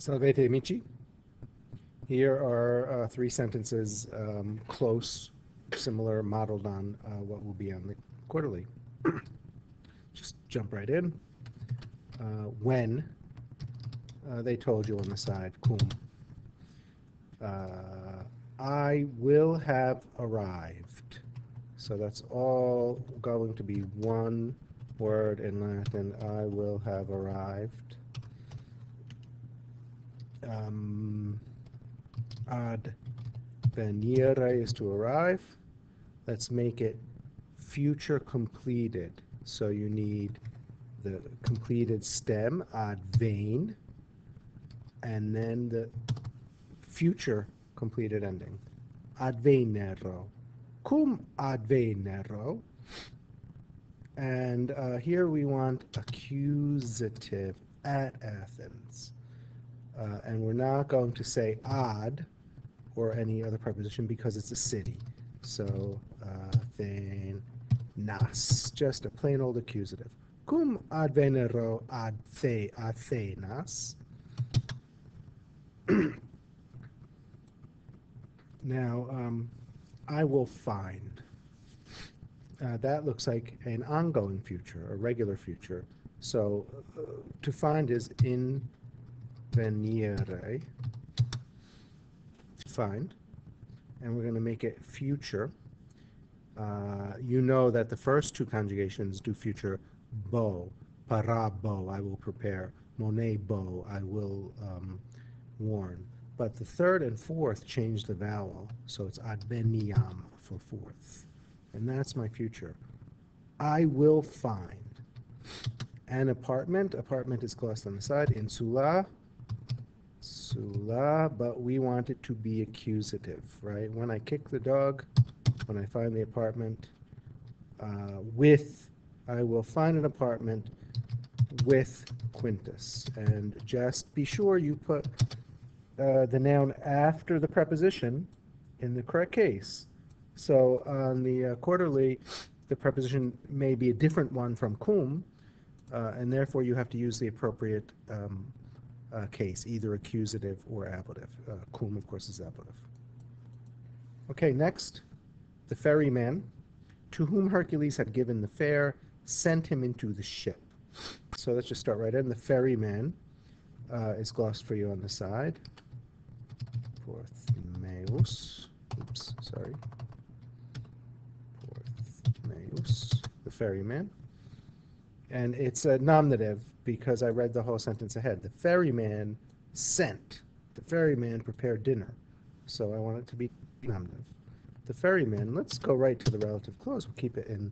Salvete amici. Here are three sentences close, similar, modeled on what will be on the quarterly. Just jump right in. When they told you on the side, cum. I will have arrived. So that's all going to be one word in Latin. I will have arrived. Ad venire is to arrive. Let's make it future completed. So you need the completed stem, ad vane, and then the future completed ending. Advenero. Cum advenero. And here we want accusative at Athens. And we're not going to say ad or any other preposition because it's a city. So Athenas, just a plain old accusative. Cum advenero ad Athenas. Now, I will find. That looks like an ongoing future, a regular future. So to find is in venire, find, and we're going to make it future. You know that the first two conjugations do future bo, parabo, I will prepare, monebo, I will warn. But the third and fourth change the vowel, so it's adveniam for fourth. And that's my future. I will find an apartment. Apartment is glossed on the side. Insula. Sula, but we want it to be accusative, right? When I kick the dog, when I find the apartment, I will find an apartment with Quintus. And just be sure you put the noun after the preposition in the correct case. So on the quarterly, the preposition may be a different one from cum, and therefore you have to use the appropriate case, either accusative or ablative. Cum, of course, is ablative. Okay, next, the ferryman, to whom Hercules had given the fare, sent him into the ship. So let's just start right in. The ferryman is glossed for you on the side. Porthmeus. Oops, sorry. Porthmeus, the ferryman. And it's a nominative because I read the whole sentence ahead. The ferryman sent. The ferryman prepared dinner. So I want it to be nominative. The ferryman, let's go right to the relative clause. We'll keep it in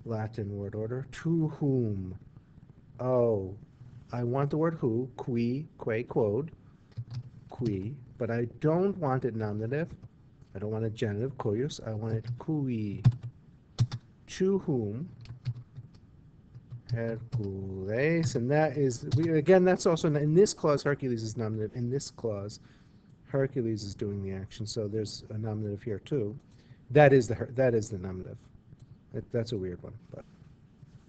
Latin word order. To whom? Oh, I want the word who, qui, que, quod, qui, but I don't want it nominative. I don't want it genitive, cuius. I want it qui. To whom? Hercules, and that is, again, that's also, in this clause, Hercules is nominative. In this clause, Hercules is doing the action, so there's a nominative here too. That is the nominative. That's a weird one, but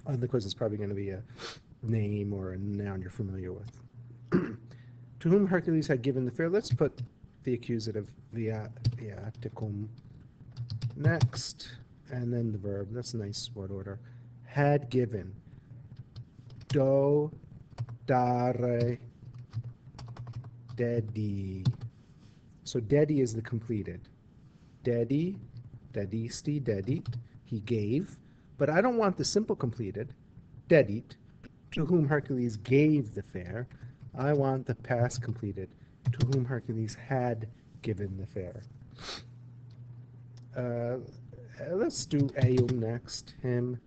on the quiz it's probably going to be a name or a noun you're familiar with. To whom Hercules had given the fare. Let's put the accusative viaticum next, and then the verb. That's a nice word order. Had given. Do, dare, dedi. So dedi is the completed. Dedi, dedisti, dedit, he gave. But I don't want the simple completed, dedit, to whom Hercules gave the fare. I want the past completed, to whom Hercules had given the fare. Let's do eum next, him.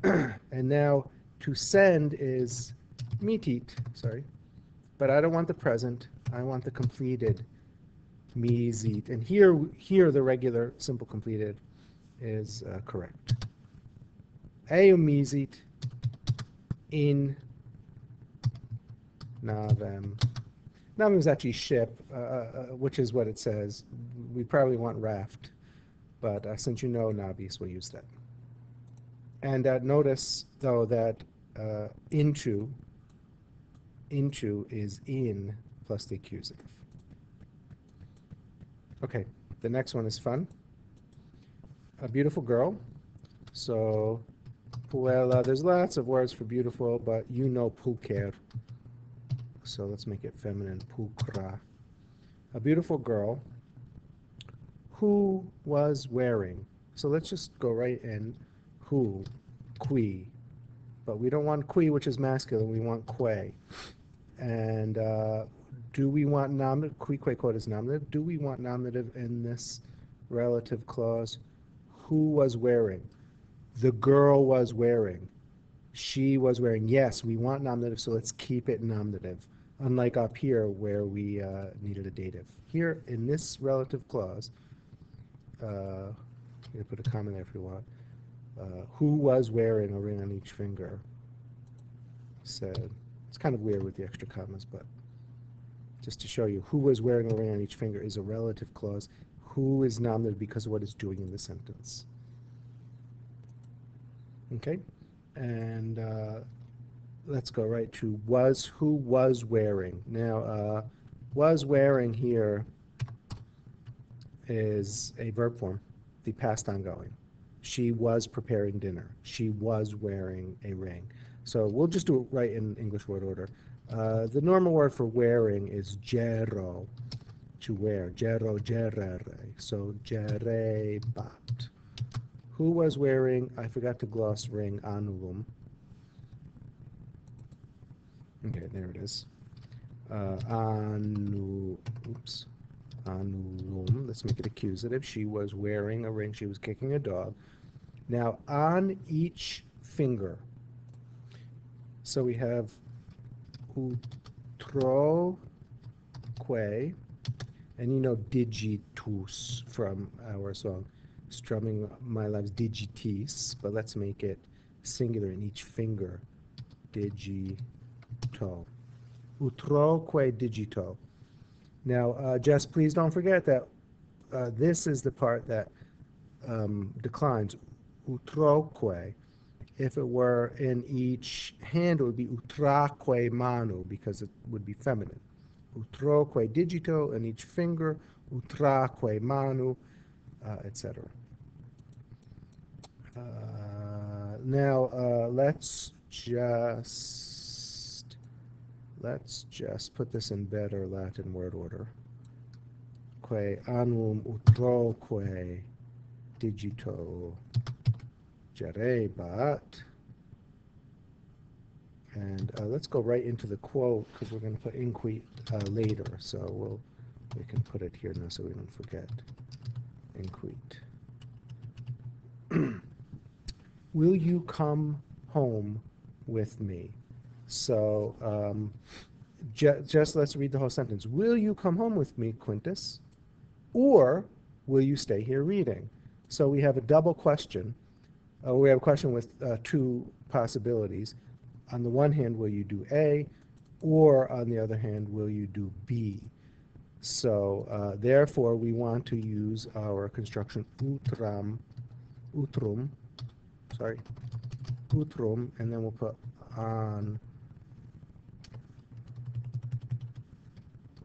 And now to send is mitit, sorry. But I don't want the present. I want the completed, misit. And here the regular simple completed is correct. Eum misit in navem. Navem is actually ship, which is what it says. We probably want raft, but since you know navis, we'll use that. And notice, though, that into is in plus the accusative. Okay, the next one is fun. A beautiful girl. So, puella, there's lots of words for beautiful, but you know pulcher. So let's make it feminine, pulcra. A beautiful girl who was wearing. So let's just go right in. Who, qui. But we don't want qui, which is masculine. We want que. And do we want nominative? Qui, que, quod is nominative. Do we want nominative in this relative clause? Who was wearing? The girl was wearing. She was wearing. Yes, we want nominative, so let's keep it nominative. Unlike up here where we needed a dative. Here in this relative clause, you put a comma there if you want. Who was wearing a ring on each finger? Said. It's kind of weird with the extra commas, but just to show you, who was wearing a ring on each finger is a relative clause. Who is nominative because of what it's doing in the sentence. Okay, and let's go right to was. Who was wearing? Now, was wearing here is a verb form, the past ongoing. She was preparing dinner. She was wearing a ring. So we'll just do it right in English word order. The normal word for wearing is gero, to wear. Gero, gerere. So gerebat. Who was wearing, I forgot to gloss ring, anulum. Okay, there it is. Anulum. Let's make it accusative. She was wearing a ring. She was kicking a dog. Now, on each finger. So we have utroque, and you know digitus from our song, Strumming My Love's digitis, but let's make it singular in each finger. Digito. Utroque digito. Now, Jess, please don't forget that this is the part that declines. Utroque. If it were in each hand, it would be utraque manu, because it would be feminine. Utroque digito in each finger, utraque manu, etc. Now let's just put this in better Latin word order. Que annum utroque digito gerebat. And let's go right into the quote, because we're going to put inquit later. So we can put it here now so we don't forget. Inquit. Will you come home with me? So just let's read the whole sentence. Will you come home with me, Quintus? Or will you stay here reading? So we have a double question. We have a question with two possibilities. On the one hand, will you do A? Or on the other hand, will you do B? So therefore, we want to use our construction utrum, and then we'll put on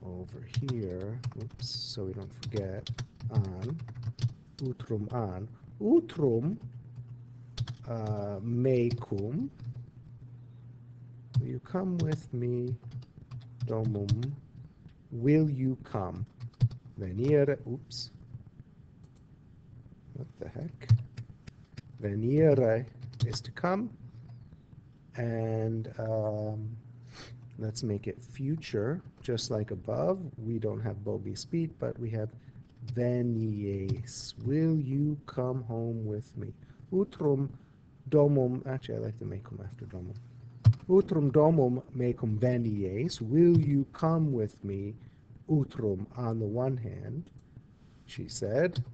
over here, oops, so we don't forget, on, utrum mecum, will you come with me, domum, will you come, venire, oops, what the heck, venire is to come, and let's make it future, just like above. We don't have Bobby speed, but we have venies. Will you come home with me? Utrum domum, actually I like to mecum after domum. Utrum domum mecum venies. Will you come with me? Utrum on the one hand, she said.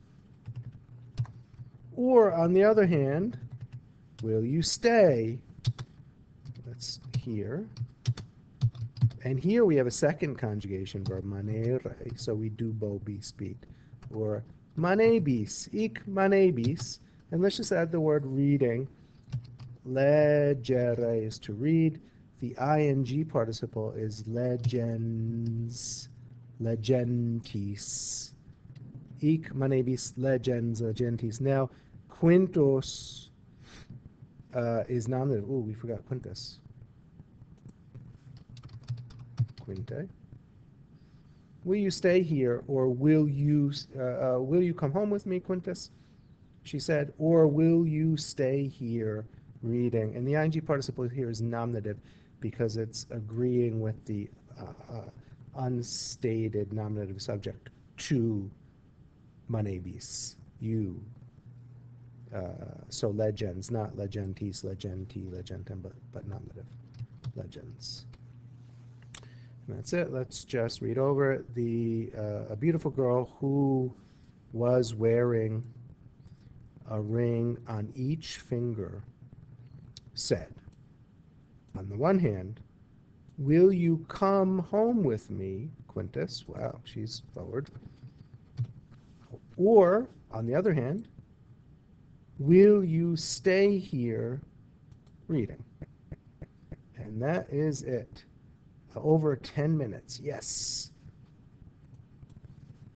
Or on the other hand, will you stay? That's here. And here we have a second conjugation verb, manere, so we do Bobby speed. Or manebis, ik manebis. And let's just add the word reading. Legere is to read. The ing participle is legens, legentis. Hic manebis legens, legentis. Now, quintos is nominative. Ooh, we forgot quintus. Quinte. Will you stay here, or will you come home with me, Quintus? She said, or will you stay here reading? And the ing participle here is nominative because it's agreeing with the unstated nominative subject to manebis, you. So legens, not legentis, legenti, legentem, but nominative. Legens. And that's it. Let's just read over it. A beautiful girl who was wearing a ring on each finger said, on the one hand, will you come home with me, Quintus? Wow, she's forward. Or, on the other hand, will you stay here reading? And that is it. Over 10 minutes. Yes.